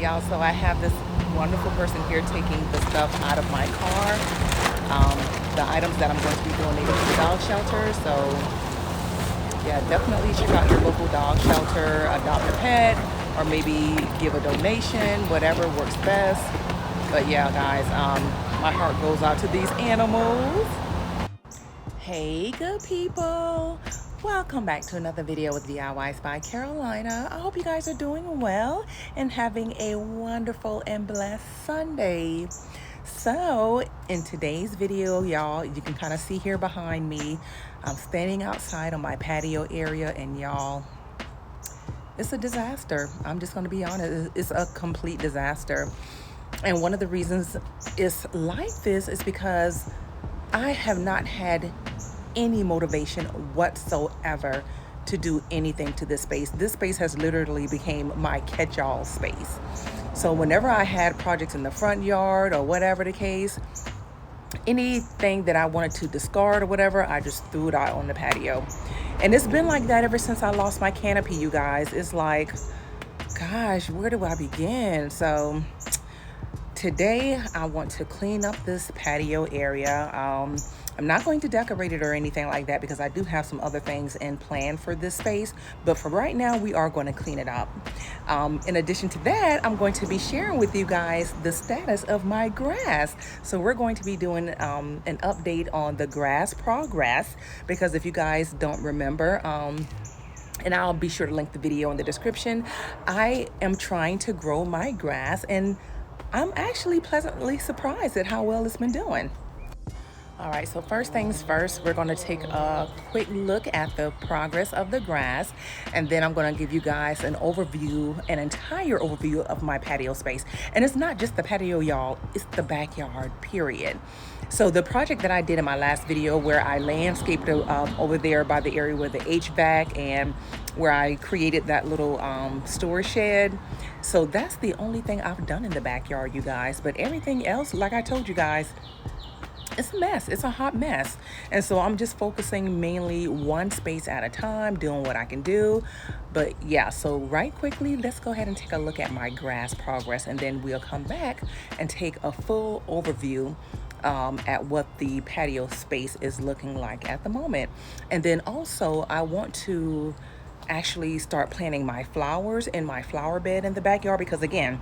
y'all, so I have this wonderful person here taking the stuff out of my car. The items that I'm going to be donating to the dog shelter. So yeah, definitely check out your local dog shelter, adopt a pet, or maybe give a donation, whatever works best. But yeah, guys, my heart goes out to these animals. Hey, good people. Welcome back to another video with DIYs by Carolina. I hope you guys are doing well and having a wonderful and blessed Sunday. So in today's video, y'all, you can kind of see here behind me, I'm standing outside on my patio area, and y'all, it's a disaster. I'm just going to be honest. It's a complete disaster. And one of the reasons it's like this is because I have not had any motivation whatsoever to do anything to this space. This space has literally become my catch-all space. So whenever I had projects in the front yard or whatever the case, anything that I wanted to discard or whatever, I just threw it out on the patio. And it's been like that ever since I lost my canopy, you guys. It's like, gosh, where do I begin? So today I want to clean up this patio area. I'm not going to decorate it or anything like that because I do have some other things in plan for this space, but for right now we are going to clean it up. In addition to that, I'm going to be sharing with you guys the status of my grass. So we're going to be doing an update on the grass progress, because if you guys don't remember, and I'll be sure to link the video in the description, I am trying to grow my grass, and I'm actually pleasantly surprised at how well it's been doing. All right, so first things first, we're going to take a quick look at the progress of the grass, and then I'm going to give you guys an overview, an entire overview of my patio space. And it's not just the patio, y'all, it's the backyard, period. So the project that I did in my last video, where I landscaped over there by the area with the HVAC and where I created that little storage shed. So that's the only thing I've done in the backyard, you guys. But everything else, like I told you guys, it's a mess. It's a hot mess. And so I'm just focusing mainly one space at a time, doing what I can do. But yeah, so right quickly, let's go ahead and take a look at my grass progress, and then we'll come back and take a full overview at what the patio space is looking like at the moment. And then also I want to actually start planting my flowers in my flower bed in the backyard, because again,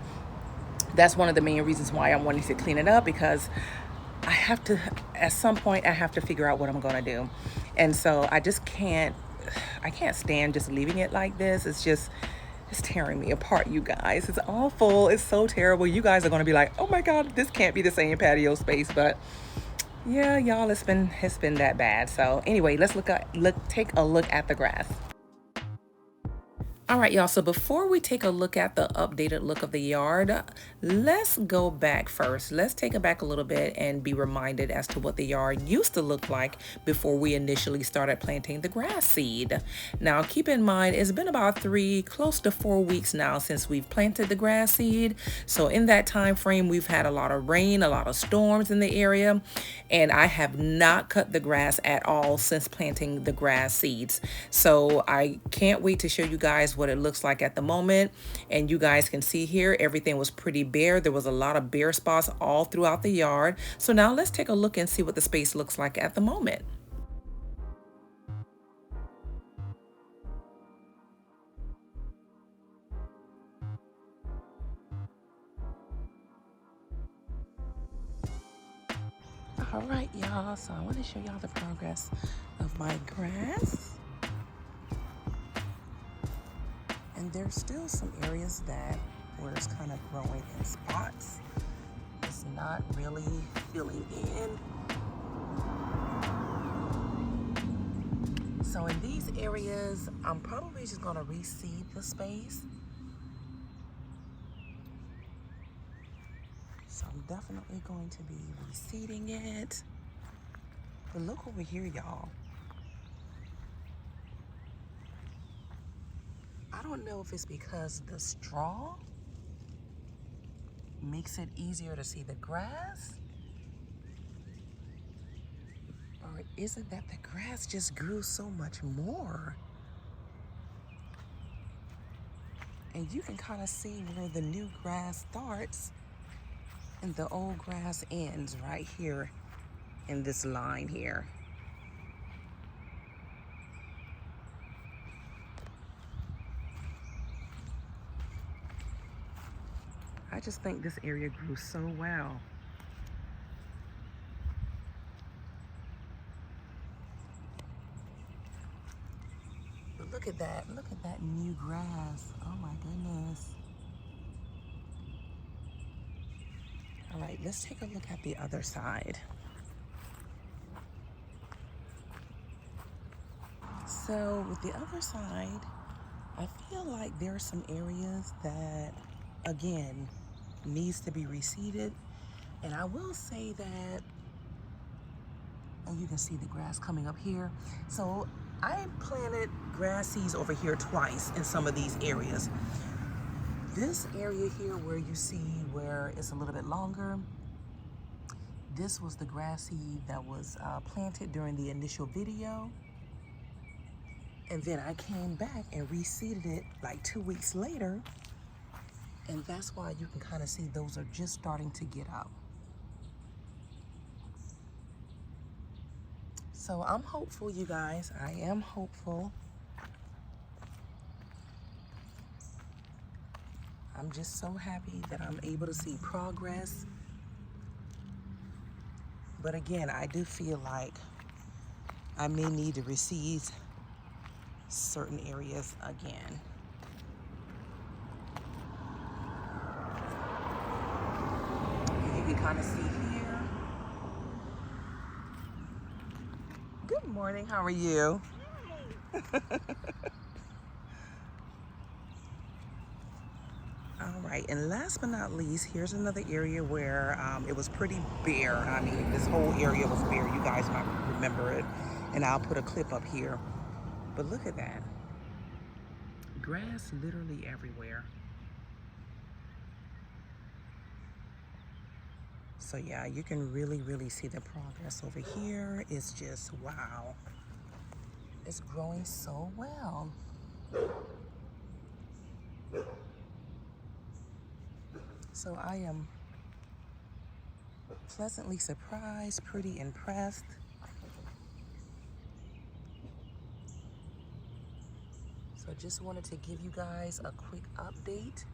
that's one of the main reasons why I'm wanting to clean it up, because I have to, at some point, I have to figure out what I'm going to do. And so I just can't stand just leaving it like this. It's tearing me apart, you guys. It's awful. It's so terrible. You guys are going to be like, oh my God, this can't be the same patio space. But yeah, y'all, it's been that bad. So anyway, let's take a look at the grass. All right, y'all, so before we take a look at the updated look of the yard, let's go back first. Let's take it back a little bit and be reminded as to what the yard used to look like before we initially started planting the grass seed. Now, keep in mind, it's been about close to 4 weeks now since we've planted the grass seed. So in that time frame, we've had a lot of rain, a lot of storms in the area, and I have not cut the grass at all since planting the grass seeds. So I can't wait to show you guys what it looks like at the moment. And you guys can see here, everything was pretty bare. There was a lot of bare spots all throughout the yard. So now let's take a look and see what the space looks like at the moment. All right, y'all, so I want to show y'all the progress of my grass. And there's still some areas where it's kind of growing in spots. It's not really filling in. So in these areas, I'm probably just gonna reseed the space. So I'm definitely going to be reseeding it. But look over here, y'all. I don't know if it's because the straw makes it easier to see the grass, or is it that the grass just grew so much more? And you can kind of see where the new grass starts and the old grass ends right here in this line here. I just think this area grew so well. But look at that new grass. Oh my goodness. All right, let's take a look at the other side. So with the other side, I feel like there are some areas that, again, needs to be reseeded. And I will say that, and you can see the grass coming up here. So I planted grass seeds over here twice in some of these areas. This area here where you see where it's a little bit longer, this was the grass seed that was planted during the initial video. And then I came back and reseeded it like 2 weeks later. And that's why you can kind of see those are just starting to get up. So I'm hopeful, you guys. I am hopeful. I'm just so happy that I'm able to see progress. But again, I do feel like I may need to reseed certain areas again. You can kind of see here. Good morning, how are you? All right, and last but not least, here's another area where it was pretty bare. I mean, this whole area was bare. You guys might remember it, and I'll put a clip up here. But look at that. Grass literally everywhere. So yeah, you can really see the progress over here. It's just, wow. It's growing so well. So I am pleasantly surprised, pretty impressed. So just wanted to give you guys a quick update.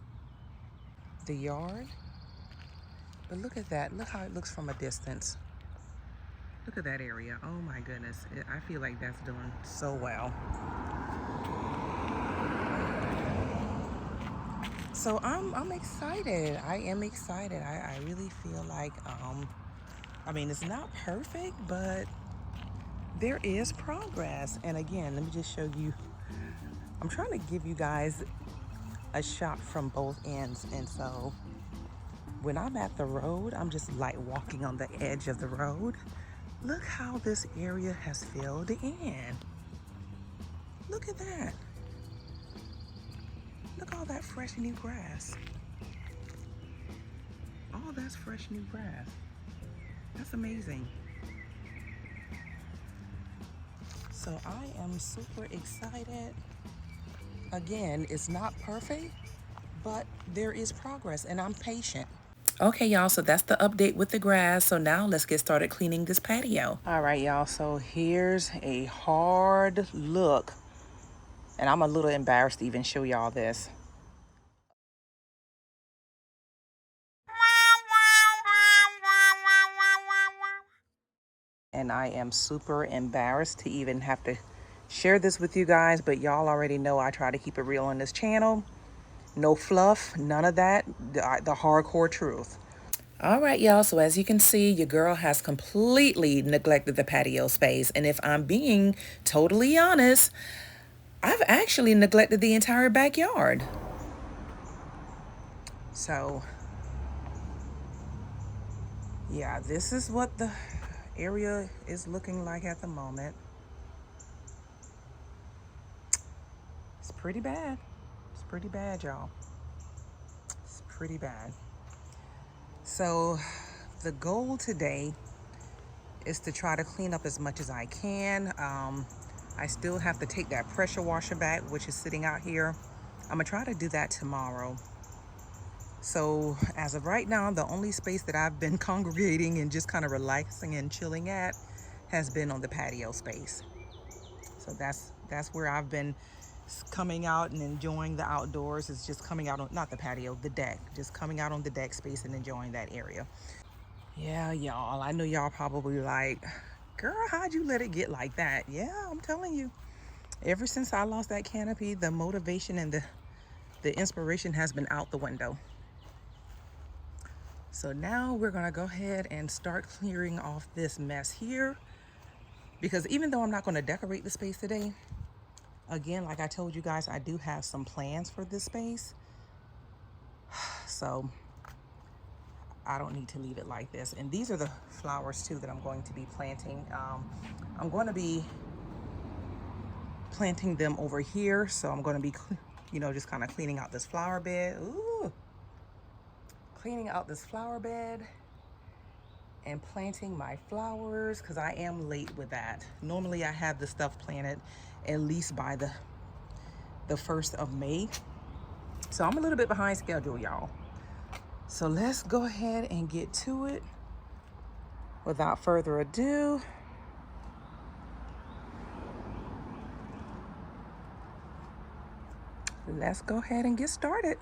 The yard. But look at that. Look how it looks from a distance. Look at that area. Oh my goodness. I feel like that's doing so well. So I'm excited. I am excited. I really feel like, I mean, it's not perfect, but there is progress. And again, let me just show you. I'm trying to give you guys a shot from both ends. And so when I'm at the road, I'm just like walking on the edge of the road. Look how this area has filled in. Look at that. Look at all that fresh new grass. All that's fresh new grass. That's amazing. So I am super excited. Again, it's not perfect, but there is progress and I'm patient. Okay, y'all, so that's the update with the grass. So now let's get started cleaning this patio. All right, y'all, so here's a hard look. And I'm a little embarrassed to even show y'all this. And I am super embarrassed to even have to share this with you guys, but y'all already know I try to keep it real on this channel. No fluff, none of that, the hardcore truth. All right, y'all, so as you can see, your girl has completely neglected the patio space. And if I'm being totally honest, I've actually neglected the entire backyard. So, yeah, this is what the area is looking like at the moment. It's pretty bad. It's pretty bad, y'all. It's pretty bad. So the goal today is to try to clean up as much as I can. I still have to take that pressure washer back, which is sitting out here. I'm gonna try to do that tomorrow. So as of right now, the only space that I've been congregating and just kind of relaxing and chilling at has been on the patio space. So that's where I've been coming out and enjoying the outdoors. Is just coming out on, not the patio, the deck, just coming out on the deck space and enjoying that area. Yeah, y'all, I know y'all probably like, girl, how'd you let it get like that? Yeah, I'm telling you, ever since I lost that canopy, the motivation and the inspiration has been out the window. So now we're gonna go ahead and start clearing off this mess here, because even though I'm not gonna decorate the space today, again, like I told you guys, I do have some plans for this space. So I don't need to leave it like this. And these are the flowers too that I'm going to be planting. I'm going to be planting them over here. So I'm going to be, just kind of cleaning out this flower bed. Ooh. Cleaning out this flower bed and planting my flowers, because I am late with that. Normally I have the stuff planted at least by the 1st of May. So I'm a little bit behind schedule, y'all. So let's go ahead and get to it. Without further ado, let's go ahead and get started.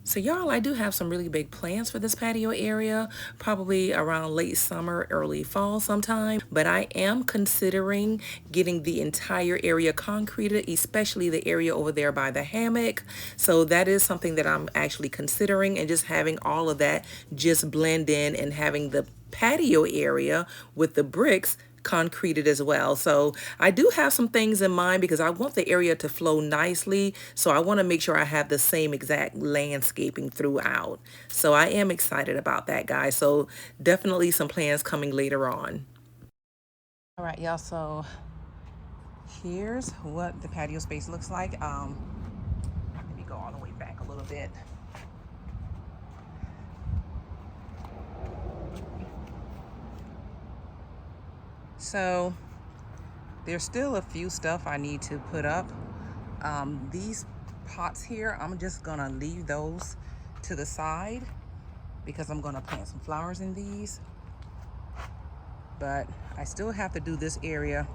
So y'all, I do have some really big plans for this patio area, probably around late summer, early fall sometime. But I am considering getting the entire area concreted, especially the area over there by the hammock. So that is something that I'm actually considering, and just having all of that just blend in, and having the patio area with the bricks concreted as well. So I do have some things in mind, because I want the area to flow nicely. So I want to make sure I have the same exact landscaping throughout. So I am excited about that, guys. So definitely some plans coming later on. All right, y'all. So here's what the patio space looks like. Let me go all the way back a little bit. So there's still a few stuff I need to put up. These pots here, I'm just gonna leave those to the side, because I'm gonna plant some flowers in these. But I still have to do this area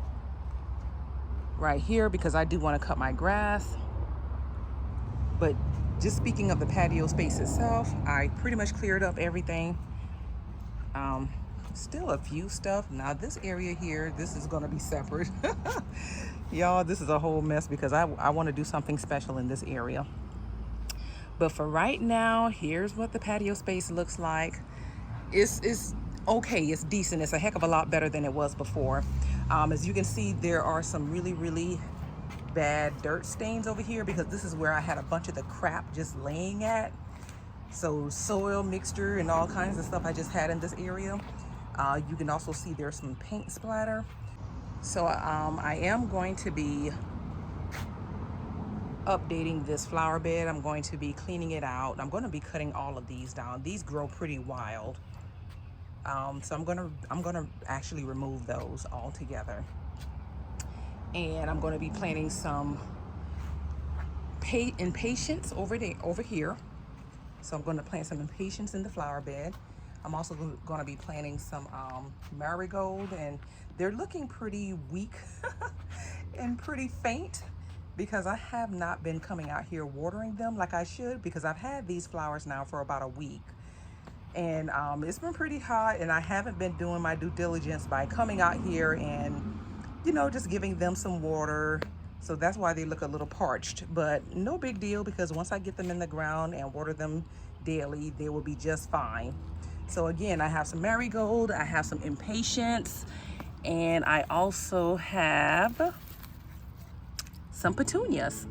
right here, because I do want to cut my grass. But just speaking of the patio space itself, I pretty much cleared up everything. Still a few stuff. Now this area here, this is going to be separate. Y'all, this is a whole mess, because I want to do something special in this area. But for right now, here's what the patio space looks like. It's okay, it's decent. It's a heck of a lot better than it was before. As you can see, there are some really bad dirt stains over here, because this is where I had a bunch of the crap just laying at. So soil mixture and all kinds of stuff I just had in this area. You can also see there's some paint splatter. So I am going to be updating this flower bed. I'm going to be cleaning it out. I'm going to be cutting all of these down. These grow pretty wild. So I'm gonna actually remove those all together. And I'm going to be planting some impatiens over here. So I'm going to plant some impatiens in the flower bed. I'm also going to be planting some marigold, and they're looking pretty weak and pretty faint because I have not been coming out here watering them like I should, because I've had these flowers now for about a week. And it's been pretty hot, and I haven't been doing my due diligence by coming out here and, you know, just giving them some water. So that's why they look a little parched, but no big deal, because once I get them in the ground and water them daily, they will be just fine. So again, I have some marigold, I have some impatiens, and I also have some petunias.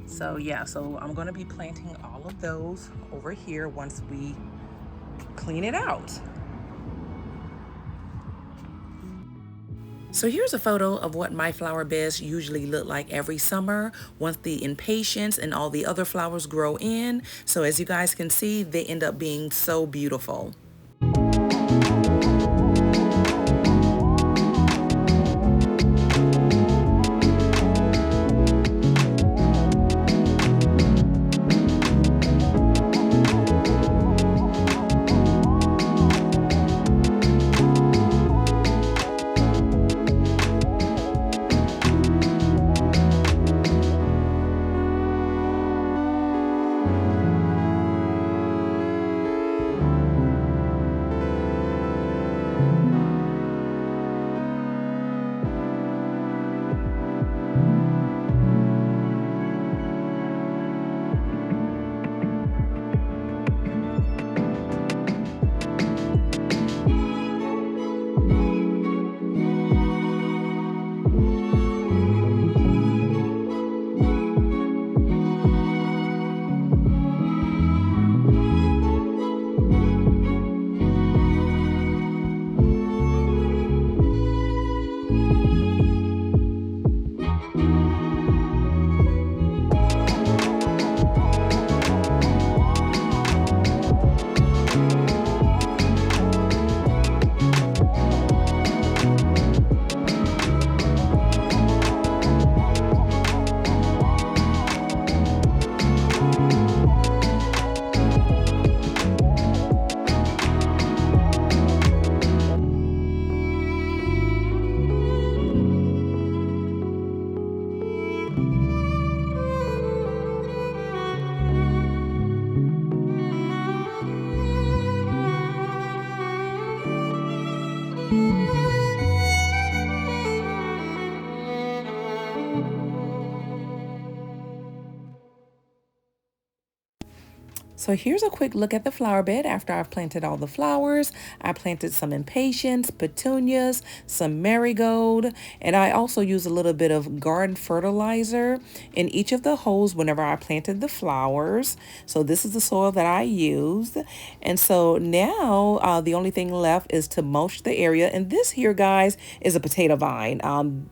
So yeah, so I'm going to be planting all of those over here once we clean it out. So here's a photo of what my flower beds usually look like every summer once the impatiens and all the other flowers grow in. So as you guys can see, they end up being so beautiful. So here's a quick look at the flower bed after I've planted all the flowers. I planted some impatiens, petunias, some marigold, and I also used a little bit of garden fertilizer in each of the holes whenever I planted the flowers. So this is the soil that I used. And so now the only thing left is to mulch the area. And this here, guys, is a potato vine.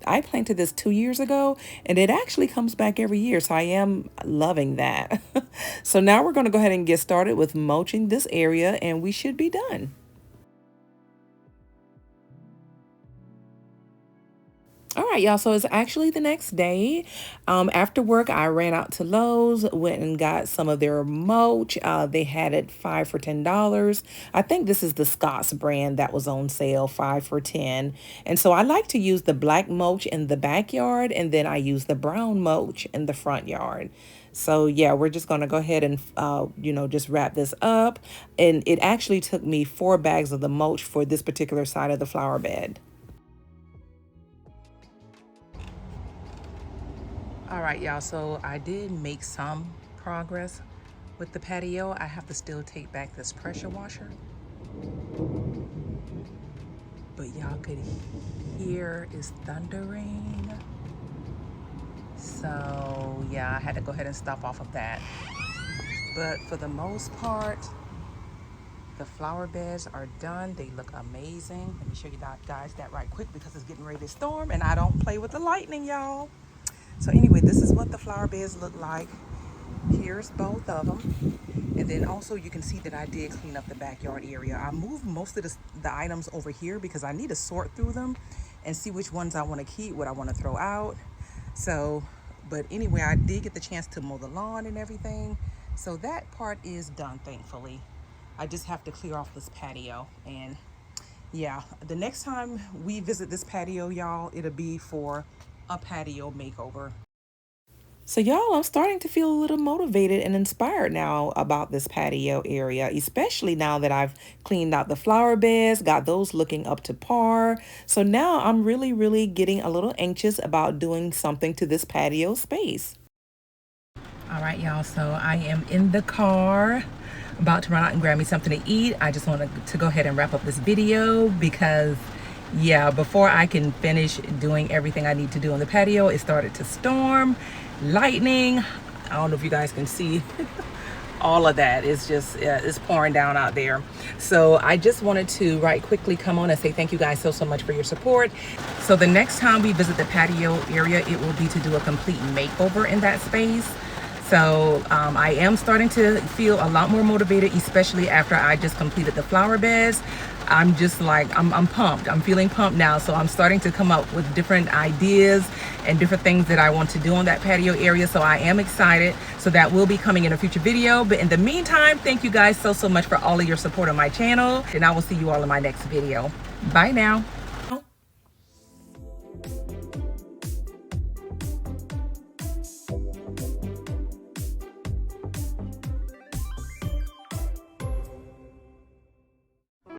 I planted this 2 years ago, and it actually comes back every year. So I am loving that. So now we're going to go ahead and get started with mulching this area, and we should be done. All right, y'all, so it's actually the next day. After work, I ran out to Lowe's, went and got some of their mulch. They had it 5 for $10. I think this is the Scott's brand that was on sale, 5 for 10. And so I like to use the black mulch in the backyard, and then I use the brown mulch in the front yard. So yeah, we're just gonna go ahead and, just wrap this up. And it actually took me 4 bags of the mulch for this particular side of the flower bed. All right, y'all, so I did make some progress with the patio. I have to still take back this pressure washer. But y'all could hear it's thundering. So yeah, I had to go ahead and stop off of that. But for the most part, the flower beds are done. They look amazing. Let me show you guys that right quick because it's getting ready to storm and I don't play with the lightning, y'all. So anyway, this is what the flower beds look like. Here's both of them. And then also you can see that I did clean up the backyard area. I moved most of the items over here because I need to sort through them and see which ones I want to keep, what I want to throw out. So, but anyway, I did get the chance to mow the lawn and everything. So that part is done, thankfully. I just have to clear off this patio. And yeah, the next time we visit this patio, y'all, it'll be for a patio makeover. So y'all, I'm starting to feel a little motivated and inspired now about this patio area, especially now that I've cleaned out the flower beds, got those looking up to par. So now I'm really getting a little anxious about doing something to this patio space. All right, y'all, so I am in the car about to run out and grab me something to eat. I just wanted to go ahead and wrap up this video because yeah, before I can finish doing everything I need to do on the patio, it started to storm. Lightning, I don't know if you guys can see all of that. It's just it's pouring down out there. So I just wanted to right quickly come on and say thank you guys so much for your support. So the next time we visit the patio area, it will be to do a complete makeover in that space. So I am starting to feel a lot more motivated, especially after I just completed the flower beds. I'm just like, I'm pumped. I'm feeling pumped now. So I'm starting to come up with different ideas and different things that I want to do on that patio area. So I am excited. So that will be coming in a future video. But in the meantime, thank you guys so much for all of your support on my channel. And I will see you all in my next video. Bye now.